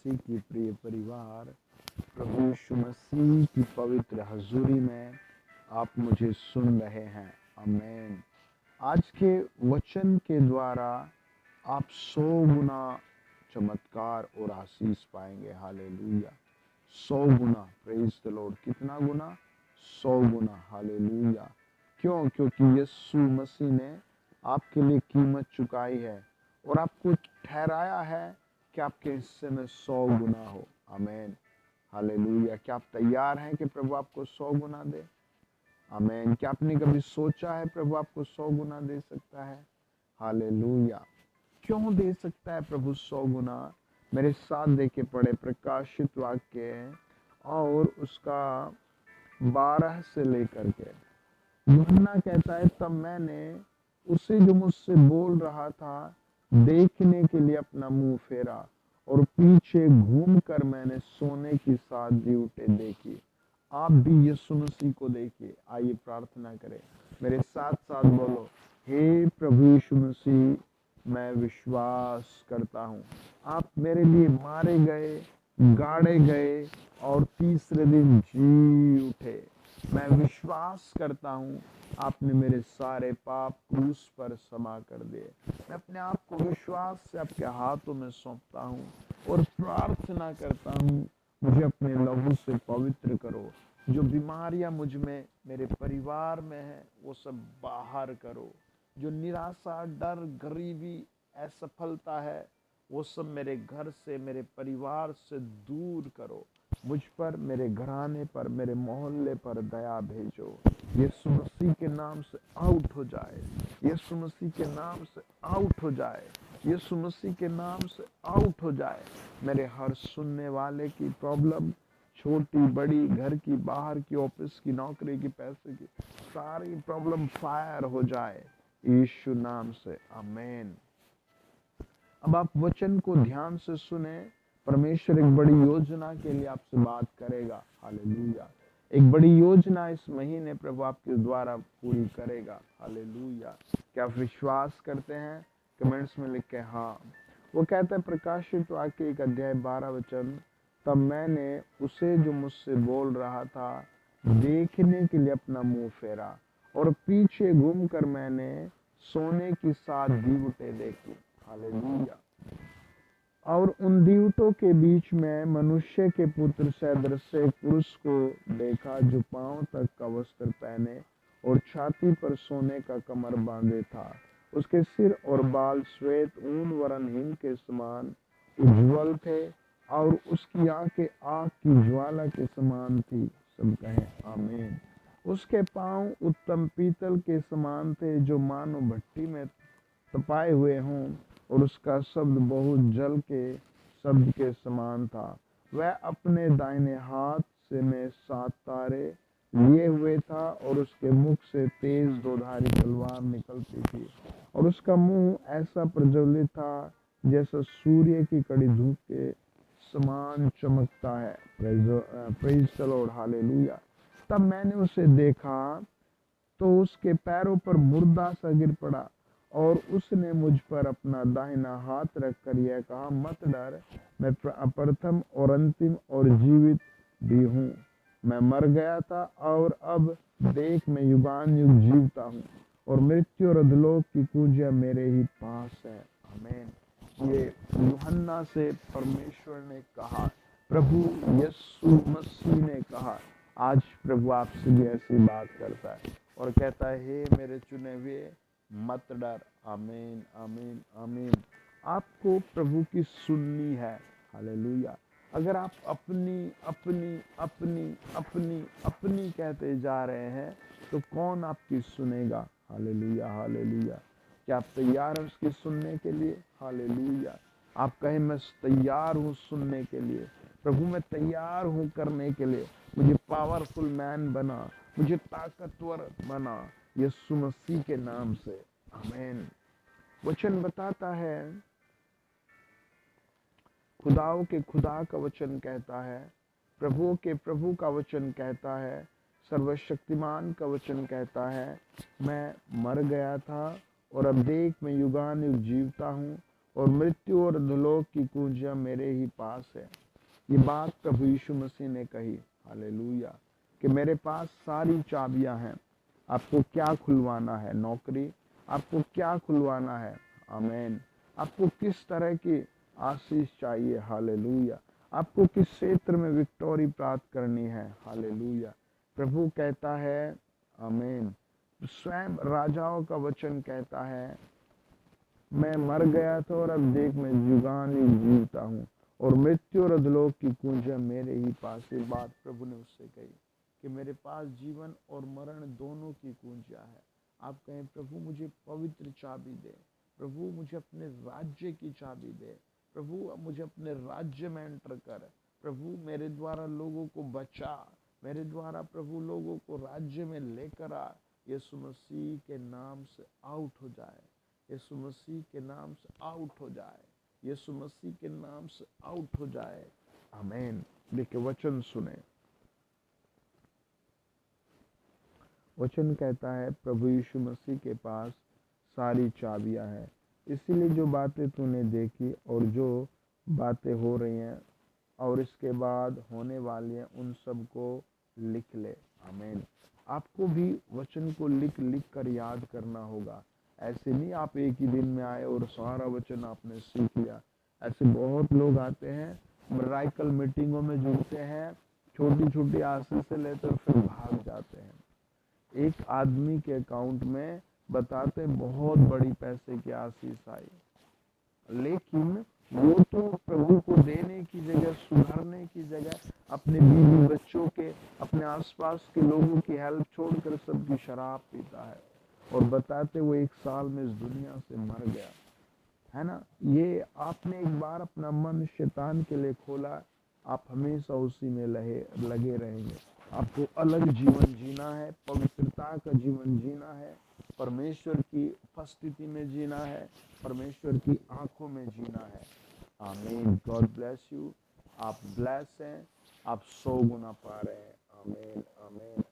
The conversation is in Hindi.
मसीह की प्रिय परिवार, प्रभु यीशु मसीह की पवित्र हजूरी में आप मुझे सुन रहे हैं। आमीन। आज के वचन के द्वारा आप 100 गुना चमत्कार और आशीष पाएंगे। Hallelujah. 100 Guna. Praise the Lord. कितना गुना? 100 गुना। हालेलुया। क्यों? क्योंकि यीशु मसीह ने आपके लिए कीमत चुकाई है और आपको ठहराया है कि आपके हिस्से में 100 गुना हो। आमीन। हालेलुया। क्या आप तैयार हैं कि प्रभु आपको 100 गुना दे? आमीन। क्या आपने कभी सोचा है प्रभु आपको 100 गुना दे सकता है? हालेलुया। क्यों दे सकता है प्रभु 100 गुना? मेरे साथ देखे पढ़े प्रकाशित वाक्य और उसका 12 से लेकर के। यूहन्ना कहता है, तब मैंने उसे जो मुझसे बोल रहा था देखने के लिए अपना मुंह फेरा और पीछे घूमकर मैंने सोने की 7 दीवटें देखी। आप भी यीशु मसीह को देखिए। आइए प्रार्थना करें। मेरे साथ साथ बोलो, हे प्रभु यीशु मसीह, मैं विश्वास करता हूँ आप मेरे लिए मारे गए, गाड़े गए और तीसरे दिन जी उठे। मैं विश्वास करता हूँ आपने मेरे सारे पाप क्रूस पर क्षमा कर दिए। मैं अपने आप को विश्वास से आपके हाथों में सौंपता हूँ और प्रार्थना करता हूँ, मुझे अपने लहू से पवित्र करो। जो बीमारियां मुझ में, मेरे परिवार में है, वो सब बाहर करो। जो निराशा, डर, गरीबी, असफलता है, वो सब मेरे घर से, मेरे परिवार से दूर करो। मुझ पर, मेरे घराने पर, मेरे मोहल्ले पर दया भेजो। यीशु मसीह के नाम से आउट हो जाए। यीशु मसीह के नाम से आउट हो जाए। यीशु मसीह के नाम से आउट हो जाए। मेरे हर सुनने वाले की प्रॉब्लम, छोटी बड़ी, घर की, बाहर की, ऑफिस की, नौकरी की, पैसे की, सारी प्रॉब्लम फायर हो जाए यीशु नाम से। आमीन। अब आप वचन को ध्यान से सुने। परमेश्वर एक बड़ी योजना के लिए आपसे बात करेगा। हालेलुया। एक बड़ी योजना इस महीने प्रभु आपके द्वारा पूरी करेगा। हालेलुया। क्या आप विश्वास करते हैं? कमेंट्स में लिख के हाँ। वो कहता है प्रकाशित वाक्य 1 अध्याय 12 वचन, तब मैंने उसे जो मुझसे बोल रहा था देखने के लिए अपना मुंह फेरा और पीछे घूमकर मैंने सोने की 7 दीवटें देखी। हालेलुया। और उन दीवटों के बीच में मनुष्य के पुत्र सदृश एक पुरुष को देखा जो पांव तक का वस्त्र पहने और छाती पर सोने का कमर बांधे था। उसके सिर और बाल श्वेत ऊन वरन हिम के समान उज्ज्वल थे और उसकी आंखें आग की ज्वाला के समान थी। सब कहें आमीन। उसके पांव उत्तम पीतल के समान थे जो मानो भट्टी में तपाए हुए हों और उसका शब्द बहुत जल के शब्द के समान था। वह अपने दाहिने हाथ से में 7 तारे लिए हुए था और उसके मुख से तेज दोधारी तलवार निकलती थी और उसका मुंह ऐसा प्रज्वलित था जैसा सूर्य की कड़ी धूप के समान चमकता है। Praise the Lord. हालेलुया। तब मैंने उसे देखा तो उसके पैरों पर मुर्दा सा गिर पड़ा और उसने मुझ पर अपना दाहिना हाथ रखकर यह कहा, मत डर, मैं प्रथम और अंतिम और जीवित भी हूँ। मैं मर गया था और अब देख मैं युगान युग जीवता हूँ और मृत्यु और अधोलोक की कुंजियां मेरे ही पास है। आमीन। ये यूहन्ना से परमेश्वर ने कहा, प्रभु यीशु मसीह ने कहा। आज प्रभु आपसे भी ऐसी बात करता है और कहता है, हे मेरे चुने हुए, मत डर। आमीन, आमीन, आमीन। आपको प्रभु की सुननी है। हालेलुया। अगर आप अपनी अपनी अपनी अपनी अपनी कहते जा रहे हैं तो कौन आपकी सुनेगा? Hallelujah, hallelujah. क्या आप तैयार हैं उसकी सुनने के लिए? हालेलुया। आप कहें, मैं तैयार हूँ सुनने के लिए। प्रभु मैं तैयार हूँ करने के लिए। मुझे पावरफुल मैन बना, मुझे ताकतवर बना यीशु मसीह के नाम से। आमीन। वचन बताता है, खुदाओं के खुदा का वचन कहता है, प्रभुओं के प्रभु का वचन कहता है, सर्वशक्तिमान का वचन कहता है, मैं मर गया था और अब देख मैं युगान युग जीवता हूँ और मृत्यु और अधोलोक की कुंजियां मेरे ही पास है। ये बात प्रभु यीशु मसीह ने कही, हालेलुया, कि मेरे पास सारी चाबियां हैं। आपको क्या खुलवाना है? नौकरी? आपको क्या खुलवाना है? आमीन। आपको किस तरह की आशीष चाहिए? हालेलुया। आपको किस क्षेत्र में विक्टोरी प्राप्त करनी है? हालेलुया। प्रभु कहता है, आमीन। स्वयं राजाओं का वचन कहता है, मैं मर गया था और अब देख मैं युगान जीवता हूँ और मृत्यु और अधोलोक की कुंजियां मेरे ही पास। ये बात प्रभु ने उससे कही कि मेरे पास जीवन और मरण दोनों की कुंजियां है। आप कहें, प्रभु मुझे पवित्र चाबी दे, प्रभु मुझे अपने राज्य की चाबी दे, प्रभु मुझे अपने राज्य में एंटर कर, प्रभु मेरे द्वारा लोगों को बचा, मेरे द्वारा प्रभु लोगों को राज्य में लेकर आ। यीशु मसीह के नाम से आउट हो जाए, यीशु मसीह के नाम से आउट हो जाए, यीशु मसीह के नाम से आउट हो जाए। आमीन। देखिए वचन सुने। वचन कहता है, प्रभु यीशु मसीह के पास सारी चाबियां हैं। इसीलिए जो बातें तूने देखी और जो बातें हो रही हैं और इसके बाद होने वाली हैं, उन सब को लिख ले। आमीन। आपको भी वचन को लिख लिख कर याद करना होगा। ऐसे नहीं आप एक ही दिन में आए और सारा वचन आपने सीख लिया। ऐसे बहुत लोग आते हैं, मिराकल मीटिंगों में जुड़ते हैं, छोटी छोटी आशीष से लेकर फिर भाग जाते हैं। एक आदमी के अकाउंट में बताते बहुत बड़ी पैसे की आशीष आई, लेकिन वो तो प्रभु को देने की जगह, सुधारने की जगह अपने बीवी बच्चों के, अपने आसपास के लोगों की हेल्प छोड़कर सबकी शराब पीता है और बताते वो 1 साल में इस दुनिया से मर गया है ना। ये आपने एक बार अपना मन शैतान के लिए खोला, आप हमेशा उसी में लगे रहेंगे। आपको अलग जीवन जीना है, पवित्रता का जीवन जीना है, परमेश्वर की उपस्थिति में जीना है, परमेश्वर की आंखों में जीना है। आमीन। God bless you. आप ब्लेस हैं, आप 100 गुना पा रहे हैं। आमीन, आमीन।